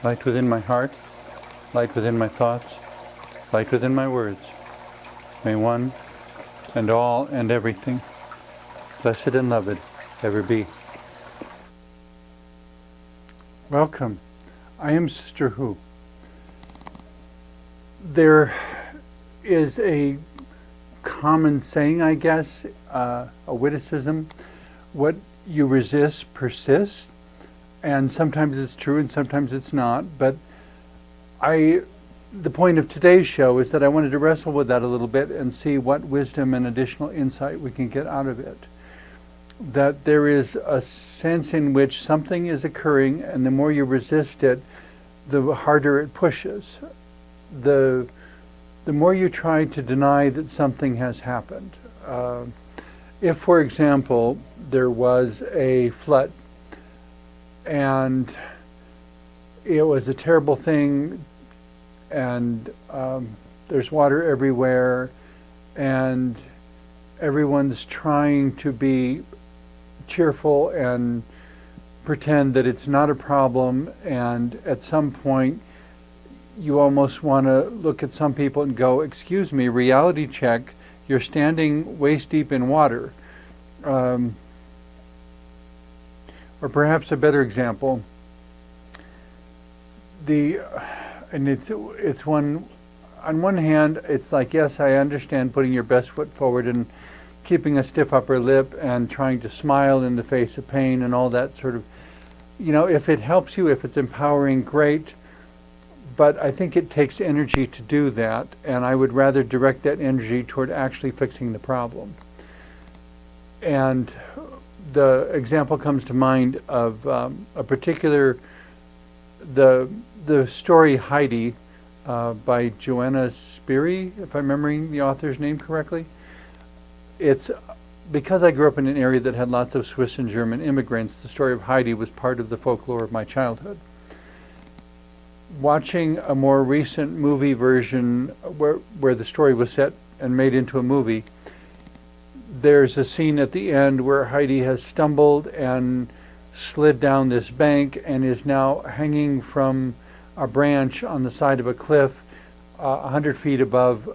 light within my heart, light within my thoughts, light within my words. May one and all and everything, blessed and loved, ever be. Welcome. I am Sister Who. There is a common saying, I guess, a witticism: what you resist persists. And sometimes it's true and sometimes it's not. But the point of today's show is that I wanted to wrestle with that a little bit and see what wisdom and additional insight we can get out of it. That there is a sense in which something is occurring, and the more you resist it, the harder it pushes. The more you try to deny that something has happened. If, for example, there was a flood, and it was a terrible thing, and there's water everywhere, and everyone's trying to be cheerful and pretend that it's not a problem, and at some point you almost want to look at some people and go, excuse me, reality check, you're standing waist deep in water. Or perhaps a better example, and it's one, on one hand, it's like, yes, I understand putting your best foot forward and keeping a stiff upper lip and trying to smile in the face of pain and all that sort of, if it helps you, if it's empowering, great. But I think it takes energy to do that, and I would rather direct that energy toward actually fixing the problem. And the example comes to mind of a particular, the story Heidi by Joanna Spyri, if I'm remembering the author's name correctly. It's because I grew up in an area that had lots of Swiss and German immigrants. The story of Heidi was part of the folklore of my childhood. Watching a more recent movie version where the story was set and made into a movie, there's a scene at the end where Heidi has stumbled and slid down this bank and is now hanging from a branch on the side of a cliff 100 feet above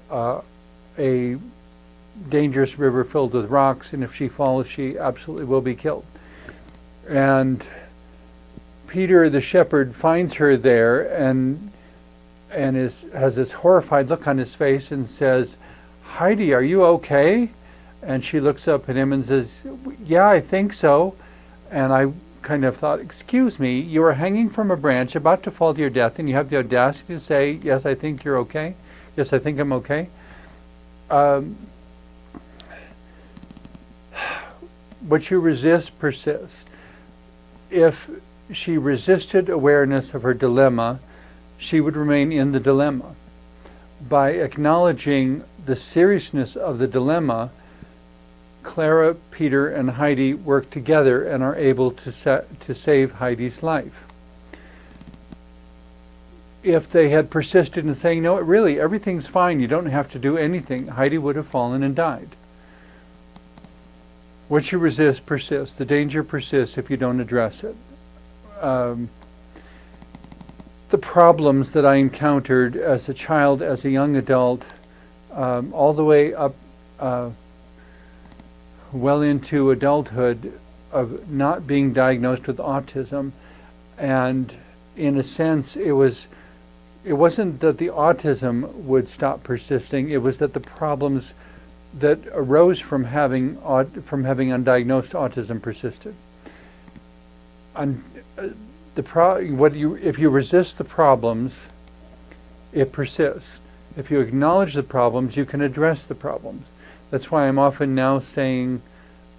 a dangerous river filled with rocks, and if she falls, she absolutely will be killed. And Peter the shepherd finds her there and has this horrified look on his face and says, "Heidi, are you okay?" And she looks up at him and says, "Yeah, I think so." And I kind of thought, excuse me, you are hanging from a branch about to fall to your death, and you have the audacity to say, "Yes, I think you're okay. Yes, I think I'm okay." What you resist persists. If she resisted awareness of her dilemma, she would remain in the dilemma. By acknowledging the seriousness of the dilemma, Clara, Peter, and Heidi work together and are able to save Heidi's life. If they had persisted in saying, "No, really, everything's fine, you don't have to do anything," Heidi would have fallen and died. What you resist persists. The danger persists if you don't address it. The problems that I encountered as a child, as a young adult, all the way up well into adulthood, of not being diagnosed with autism, and in a sense it wasn't that the autism would stop persisting, it was that the problems that arose from having undiagnosed autism persisted. And if you resist the problems, it persists. If you acknowledge the problems, you can address the problems. That's why I'm often now saying,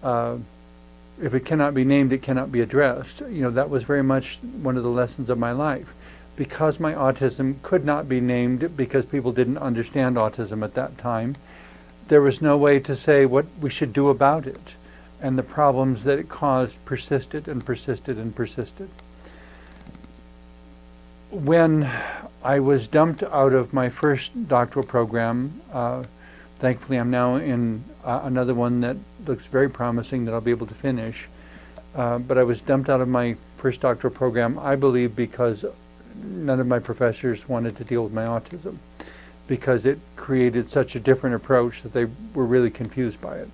if it cannot be named, it cannot be addressed. That was very much one of the lessons of my life. Because my autism could not be named because people didn't understand autism at that time, there was no way to say what we should do about it. And the problems that it caused persisted and persisted and persisted. When I was dumped out of my first doctoral program, thankfully I'm now in another one that looks very promising that I'll be able to finish. But I was dumped out of my first doctoral program, I believe, because none of my professors wanted to deal with my autism because it created such a different approach that they were really confused by it.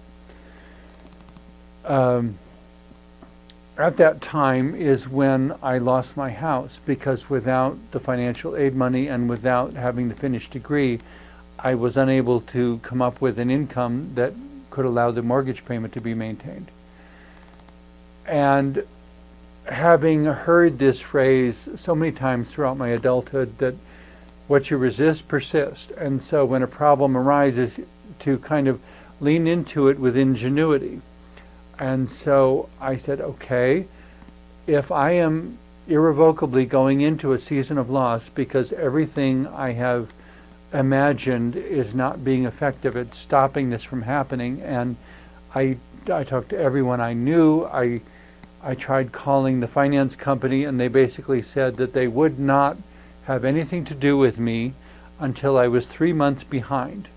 At that time is when I lost my house, because without the financial aid money and without having the finished degree, I was unable to come up with an income that could allow the mortgage payment to be maintained. And having heard this phrase so many times throughout my adulthood, that what you resist persists, and so when a problem arises, to kind of lean into it with ingenuity. And so I said, okay, if I am irrevocably going into a season of loss because everything I have imagined is not being effective at stopping this from happening, and I talked to everyone I knew, I tried calling the finance company, and they basically said that they would not have anything to do with me until I was 3 months behind.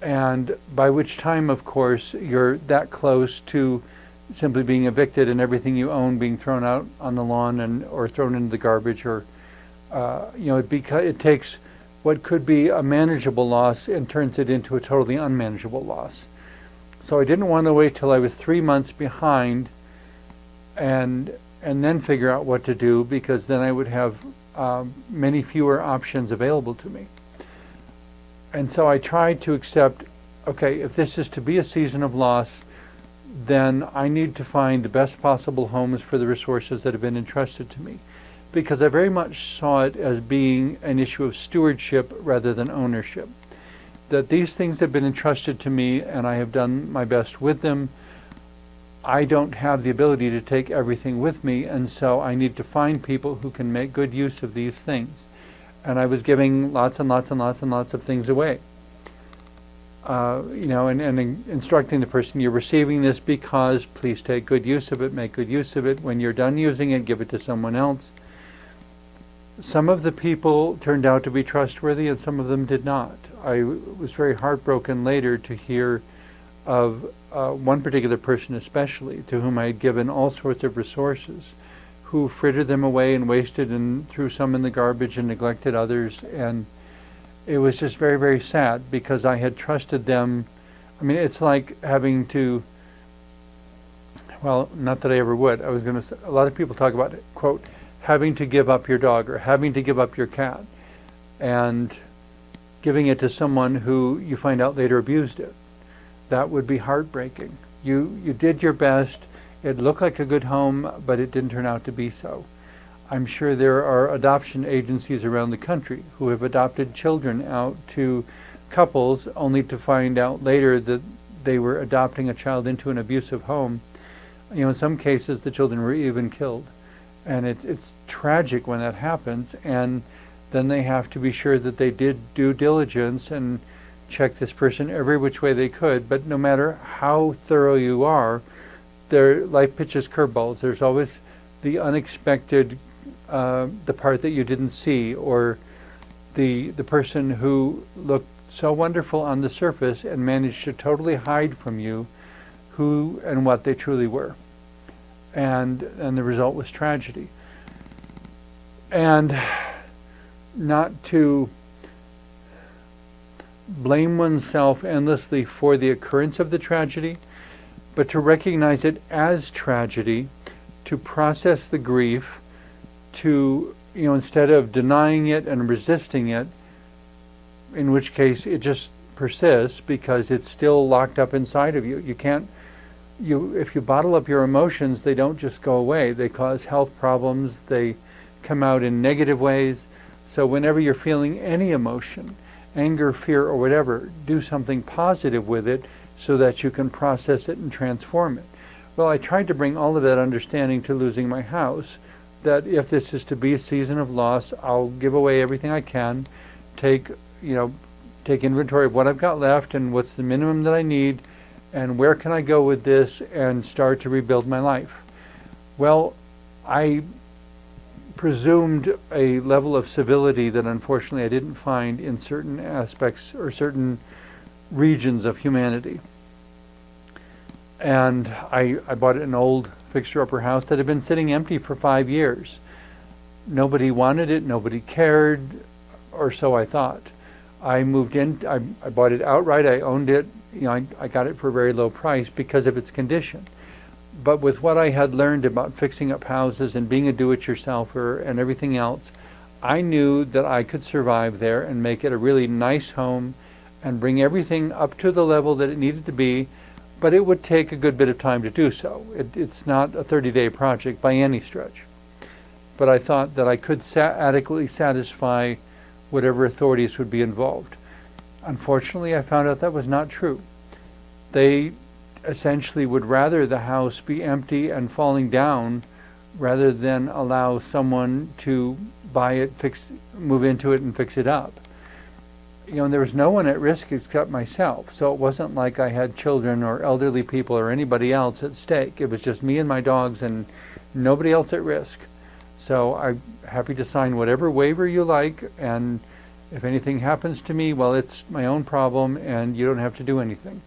And by which time, of course, you're that close to simply being evicted and everything you own being thrown out on the lawn or thrown into the garbage, or it takes what could be a manageable loss and turns it into a totally unmanageable loss. So I didn't want to wait till I was 3 months behind and then figure out what to do, because then I would have many fewer options available to me. And so I tried to accept, okay, if this is to be a season of loss, then I need to find the best possible homes for the resources that have been entrusted to me, because I very much saw it as being an issue of stewardship rather than ownership. That these things have been entrusted to me and I have done my best with them. I don't have the ability to take everything with me, and so I need to find people who can make good use of these things. And I was giving lots and lots and lots and lots of things away. And instructing the person, you're receiving this because please take good use of it, make good use of it. When you're done using it, give it to someone else. Some of the people turned out to be trustworthy and some of them did not. I was very heartbroken later to hear of one particular person especially, to whom I had given all sorts of resources, who frittered them away and wasted and threw some in the garbage and neglected others. And it was just very, very sad, because I had trusted them. I mean, it's like having to, well, not that I ever would. I was going to say, a lot of people talk about, quote, having to give up your dog or having to give up your cat, and giving it to someone who you find out later abused it. That would be heartbreaking. You did your best. It looked like a good home, but it didn't turn out to be so. I'm sure there are adoption agencies around the country who have adopted children out to couples only to find out later that they were adopting a child into an abusive home. In some cases, the children were even killed. And it's tragic when that happens. And then they have to be sure that they did due diligence and check this person every which way they could. But no matter how thorough you are, life pitches curveballs. There's always the unexpected, the part that you didn't see, or the person who looked so wonderful on the surface and managed to totally hide from you who and what they truly were. And the result was tragedy. And not to blame oneself endlessly for the occurrence of the tragedy, but to recognize it as tragedy, to process the grief, to, instead of denying it and resisting it, in which case it just persists because it's still locked up inside of you. If you bottle up your emotions, they don't just go away. They cause health problems. They come out in negative ways. So whenever you're feeling any emotion, anger, fear, or whatever, do something positive with it so that you can process it and transform it. Well, I tried to bring all of that understanding to losing my house, that if this is to be a season of loss, I'll give away everything I can, take inventory of what I've got left and what's the minimum that I need, and where can I go with this, and start to rebuild my life. Well, I presumed a level of civility that unfortunately I didn't find in certain aspects or certain regions of humanity. And I bought an old fixer-upper house that had been sitting empty for 5 years. Nobody wanted it, nobody cared, or so I thought. I moved in, I bought it outright, I owned it, I got it for a very low price because of its condition. But with what I had learned about fixing up houses and being a do-it-yourselfer and everything else, I knew that I could survive there and make it a really nice home and bring everything up to the level that it needed to be, but it would take a good bit of time to do so. It's not a 30-day project by any stretch. But I thought that I could adequately satisfy whatever authorities would be involved. Unfortunately, I found out that was not true. They essentially would rather the house be empty and falling down rather than allow someone to buy it, move into it and fix it up. And there was no one at risk except myself, so it wasn't like I had children or elderly people or anybody else at stake. It was just me and my dogs and nobody else at risk. So I'm happy to sign whatever waiver you like, and if anything happens to me, well, it's my own problem and you don't have to do anything.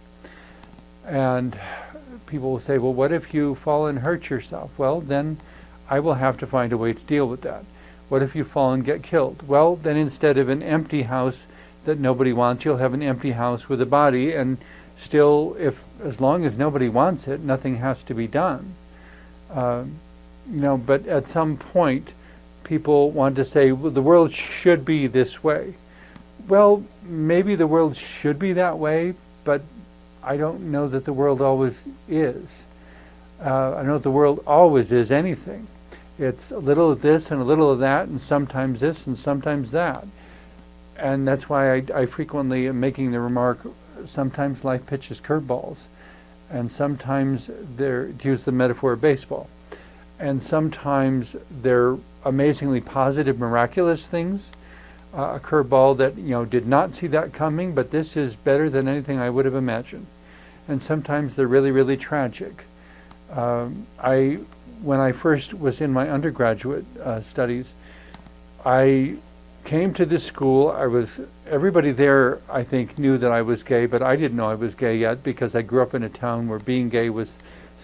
And people will say, well, what if you fall and hurt yourself? Well, then I will have to find a way to deal with that. What if you fall and get killed? Well, then instead of an empty house that nobody wants, you'll have an empty house with a body, and still, as long as nobody wants it, nothing has to be done. But at some point, people want to say, well, the world should be this way. Well, maybe the world should be that way, but I don't know that the world always is. I know that the world always is anything. It's a little of this and a little of that, and sometimes this and sometimes that. And that's why I frequently am making the remark, sometimes life pitches curveballs, and sometimes to use the metaphor of baseball, and sometimes they're amazingly positive, miraculous things. A curveball that did not see that coming, but this is better than anything I would have imagined. And sometimes they're really, really tragic. When I first was in my undergraduate studies, I came to this school. Everybody there, I think, knew that I was gay, but I didn't know I was gay yet because I grew up in a town where being gay was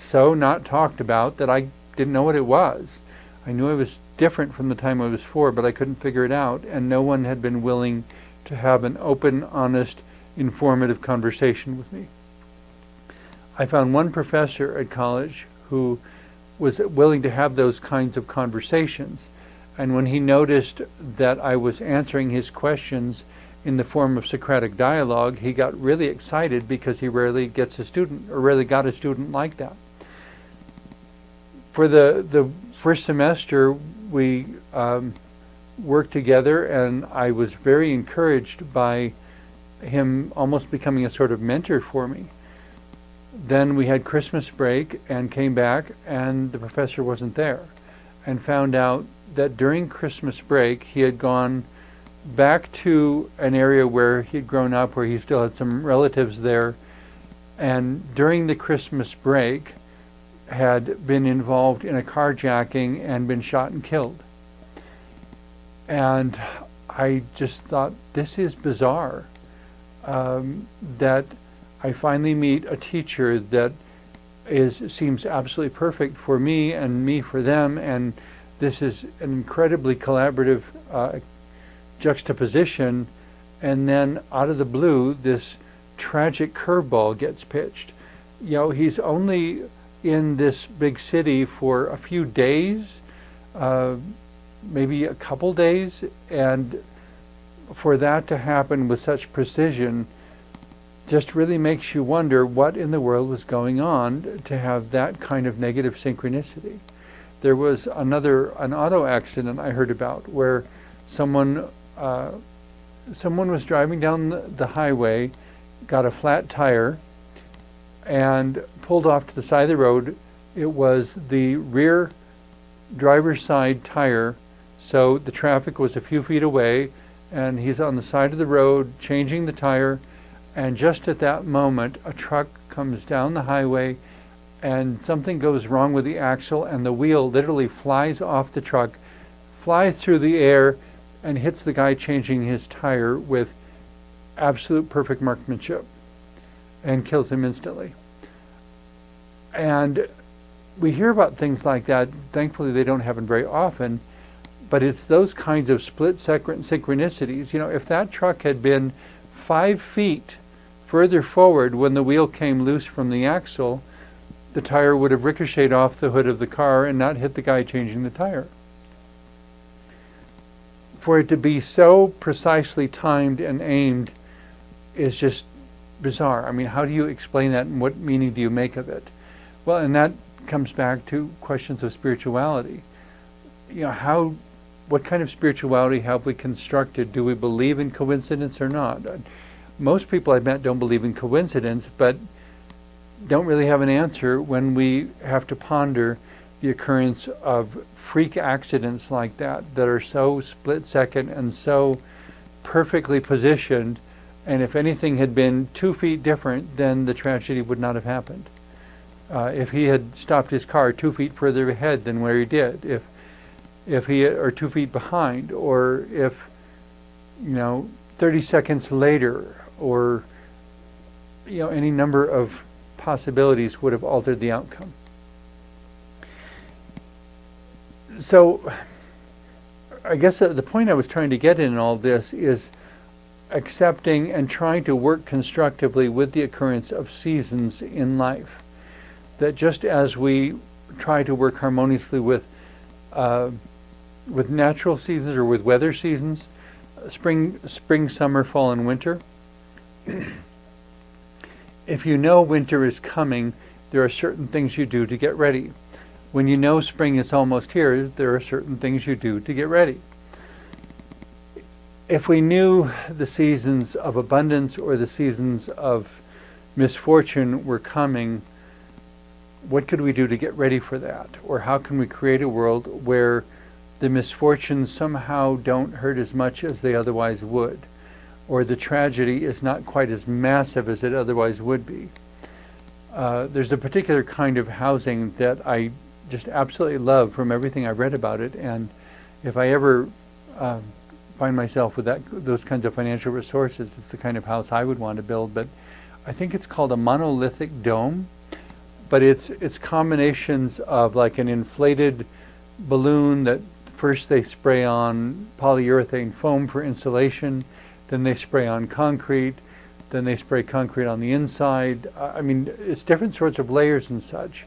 so not talked about that I didn't know what it was. I knew I was different from the time I was 4, but I couldn't figure it out, and no one had been willing to have an open, honest, informative conversation with me. I found one professor at college who was willing to have those kinds of conversations, and when he noticed that I was answering his questions in the form of Socratic dialogue, he got really excited because he rarely got a student like that. For the first semester, we worked together, and I was very encouraged by him almost becoming a sort of mentor for me. Then we had Christmas break and came back, and the professor wasn't there, and found out that during Christmas break he had gone back to an area where he had grown up, where he still had some relatives there, and during the Christmas break had been involved in a carjacking and been shot and killed. And I just thought, this is bizarre, that I finally meet a teacher that seems absolutely perfect for me and me for them, and this is an incredibly collaborative juxtaposition, and then out of the blue, this tragic curveball gets pitched. He's only in this big city for a few days, maybe a couple days, and for that to happen with such precision just really makes you wonder what in the world was going on to have that kind of negative synchronicity. There was an auto accident I heard about where someone was driving down the highway, got a flat tire, and pulled off to the side of the road. It was the rear driver's side tire, so the traffic was a few feet away, and he's on the side of the road changing the tire, and just at that moment a truck comes down the highway and something goes wrong with the axle, and the wheel literally flies off the truck, flies through the air, and hits the guy changing his tire with absolute perfect marksmanship and kills him instantly. And we hear about things like that. Thankfully they don't happen very often, But it's those kinds of split-second synchronicities. If that truck had been 5 feet further forward when the wheel came loose from the axle, the tire would have ricocheted off the hood of the car and not hit the guy changing the tire. For it to be so precisely timed and aimed is just bizarre. I mean, how do you explain that, and what meaning do you make of it? Well, and that comes back to questions of spirituality. What kind of spirituality have we constructed? Do we believe in coincidence or not? Most people I've met don't believe in coincidence, but don't really have an answer when we have to ponder the occurrence of freak accidents like that are so split second and so perfectly positioned, and if anything had been 2 feet different, then the tragedy would not have happened. If he had stopped his car 2 feet further ahead than where he did, if he or 2 feet behind, or if 30 seconds later, or any number of possibilities would have altered the outcome. So I guess the point I was trying to get in all this is accepting and trying to work constructively with the occurrence of seasons in life. That just as we try to work harmoniously with natural seasons or with weather seasons, spring, summer, fall, and winter, if you know winter is coming, there are certain things you do to get ready. When you know spring is almost here, there are certain things you do to get ready. If we knew the seasons of abundance or the seasons of misfortune were coming, what could we do to get ready for that? Or how can we create a world where the misfortunes somehow don't hurt as much as they otherwise would? Or the tragedy is not quite as massive as it otherwise would be. There's a particular kind of housing that I just absolutely love from everything I've read about it, and if I ever find myself with those kinds of financial resources, it's the kind of house I would want to build. But I think it's called a monolithic dome, but it's combinations of like an inflated balloon that first they spray on polyurethane foam for insulation, then they spray on concrete, then they spray concrete on the inside. I mean, it's different sorts of layers and such,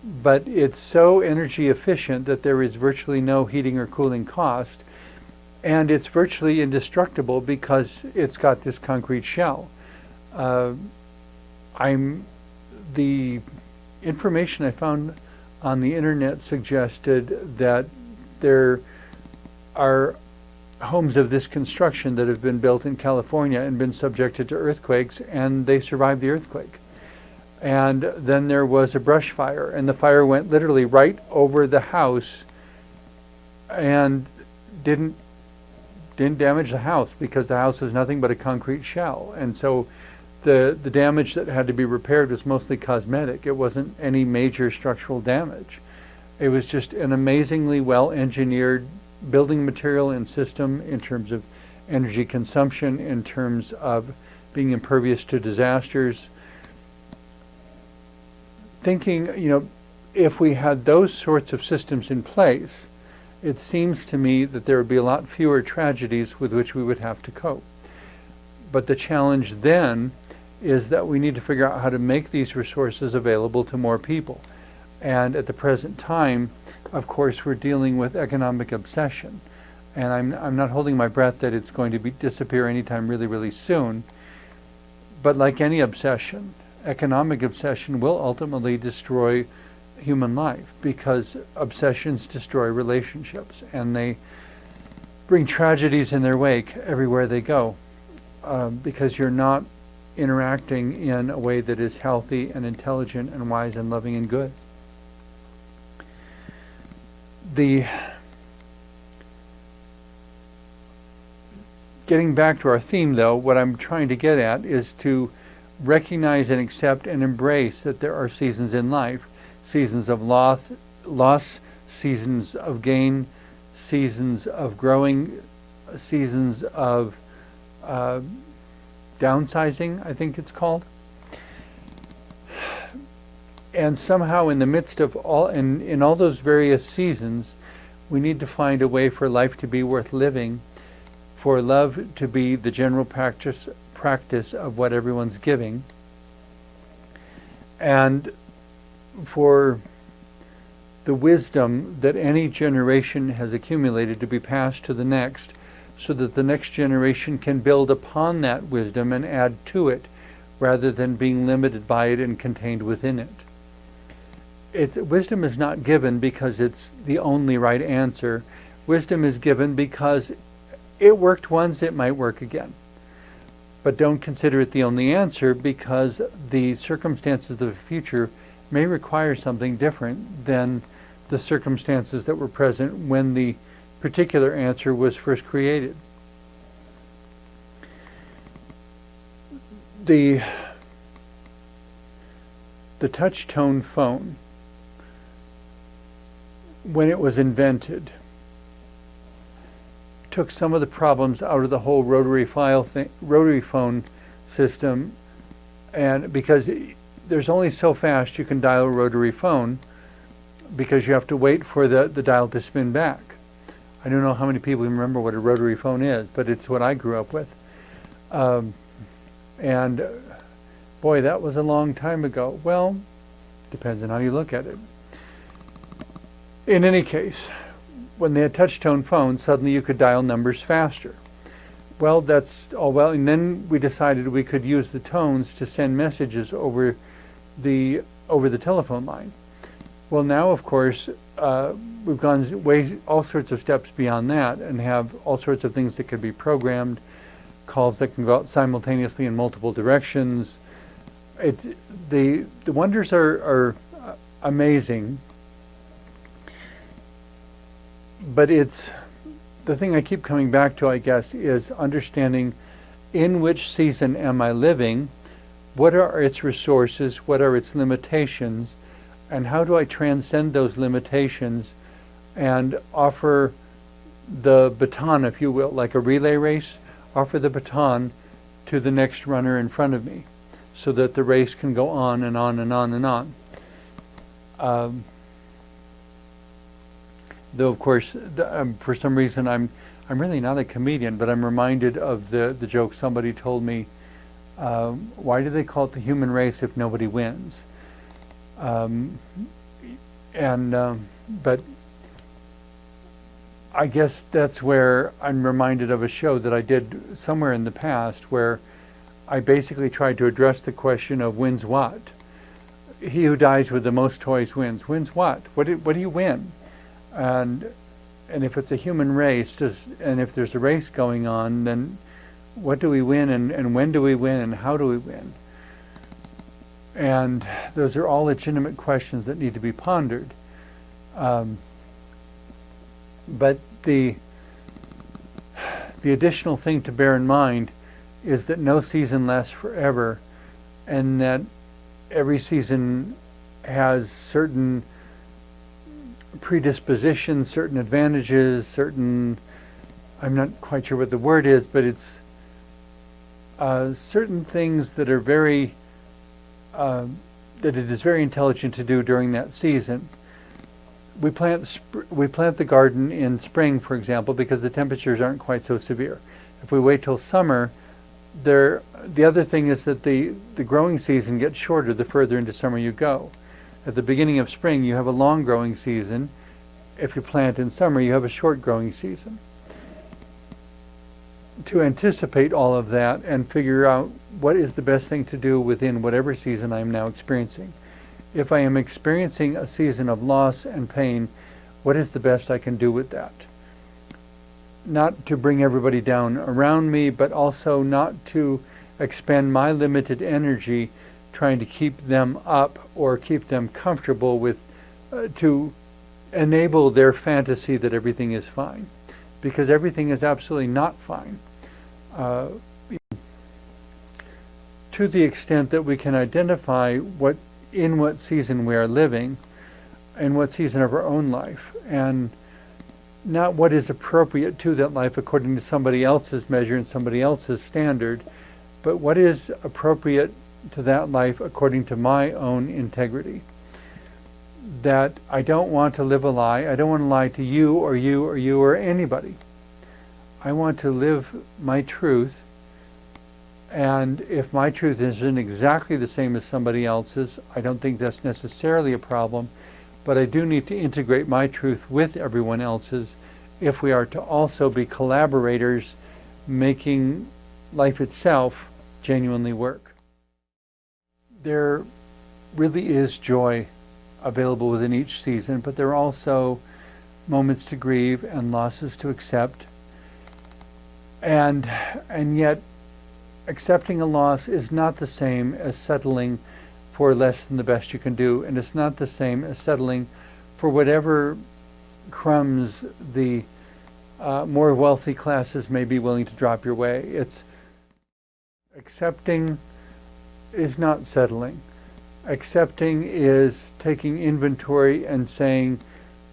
but it's so energy efficient that there is virtually no heating or cooling cost, and it's virtually indestructible because it's got this concrete shell. The information I found on the internet suggested that there are homes of this construction that have been built in California and been subjected to earthquakes, and they survived the earthquake. And then there was a brush fire, and the fire went literally right over the house and didn't damage the house because the house is nothing but a concrete shell. And so the damage that had to be repaired was mostly cosmetic. It wasn't any major structural damage. It was just an amazingly well-engineered building material and system in terms of energy consumption, in terms of being impervious to disasters. Thinking, if we had those sorts of systems in place, it seems to me that there would be a lot fewer tragedies with which we would have to cope. But the challenge then is that we need to figure out how to make these resources available to more people. And at the present time, of course, we're dealing with economic obsession. And I'm not holding my breath that it's going to disappear anytime really, really soon. But like any obsession, economic obsession will ultimately destroy human life, because obsessions destroy relationships, and they bring tragedies in their wake everywhere they go, because you're not interacting in a way that is healthy and intelligent and wise and loving and good. Getting back to our theme, though, what I'm trying to get at is to recognize and accept and embrace that there are seasons in life, seasons of loss, seasons of gain, seasons of growing, seasons of downsizing, I think it's called. And somehow in the midst of in all those various seasons, We need to find a way for life to be worth living, for love to be the general practice of what everyone's giving, and for the wisdom that any generation has accumulated to be passed to the next, so that the next generation can build upon that wisdom and add to it, rather than being limited by it and contained within it. Wisdom is not given because it's the only right answer. Wisdom is given because it worked once, it might work again. But don't consider it the only answer, because the circumstances of the future may require something different than the circumstances that were present when the particular answer was first created. The touch tone phone, when it was invented, took some of the problems out of the whole rotary phone system, and because there's only so fast you can dial a rotary phone, because you have to wait for the dial to spin back. I don't know how many people remember what a rotary phone is, but it's what I grew up with. And boy, that was a long time ago. Well, depends on how you look at it. In any case, when they had touch-tone phones, suddenly you could dial numbers faster. Well, that's all well, and then we decided we could use the tones to send messages over the telephone line. Well, now, of course, we've gone all sorts of steps beyond that, and have all sorts of things that could be programmed, calls that can go out simultaneously in multiple directions. The wonders are amazing, but it's the thing I keep coming back to, I guess, is understanding in which season am I living, what are its resources, what are its limitations, and how do I transcend those limitations and offer the baton, if you will, like a relay race, offer the baton to the next runner in front of me, so that the race can go on and on and on and on. Though, of course, for some reason I'm really not a comedian, but I'm reminded of the joke somebody told me. Why do they call it the human race if nobody wins? But I guess that's where I'm reminded of a show that I did somewhere in the past, where I basically tried to address the question of wins what? He who dies with the most toys wins. Wins what? What do you win? And if it's a human race, and if there's a race going on, then what do we win, and when do we win, and how do we win? And those are all legitimate questions that need to be pondered. But the additional thing to bear in mind is that no season lasts forever, and that every season has certain predispositions, certain advantages, certain, I'm not quite sure what the word is, but it's certain things that are very that it is very intelligent to do during that season. We plant the garden in spring, for example, because the temperatures aren't quite so severe. If we wait till summer, the other thing is that the growing season gets shorter the further into summer you go. At the beginning of spring, you have a long growing season. If you plant in summer, you have a short growing season. To anticipate all of that and figure out what is the best thing to do within whatever season I am now experiencing. If I am experiencing a season of loss and pain, what is the best I can do with that? Not to bring everybody down around me, but also not to expend my limited energy trying to keep them up or keep them comfortable with, to enable their fantasy that everything is fine. Because everything is absolutely not fine. To the extent that we can identify in what season we are living, in what season of our own life, and not what is appropriate to that life according to somebody else's measure and somebody else's standard, but what is appropriate to that life according to my own integrity. that I don't want to live a lie. I don't want to lie to you or you or you or anybody. I want to live my truth, and if my truth isn't exactly the same as somebody else's, I don't think that's necessarily a problem, but I do need to integrate my truth with everyone else's if we are to also be collaborators making life itself genuinely work. There really is joy available within each season, but there are also moments to grieve and losses to accept. And yet, accepting a loss is not the same as settling for less than the best you can do, and it's not the same as settling for whatever crumbs the more wealthy classes may be willing to drop your way. It's accepting is not settling. Accepting is taking inventory and saying,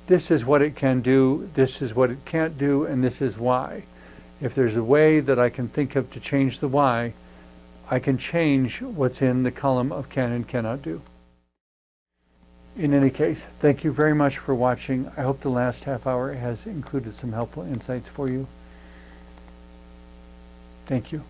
this is what it can do, this is what it can't do, and this is why. If there's a way that I can think of to change the why, I can change what's in the column of can and cannot do. In any case, thank you very much for watching. I hope the last half hour has included some helpful insights for you. Thank you.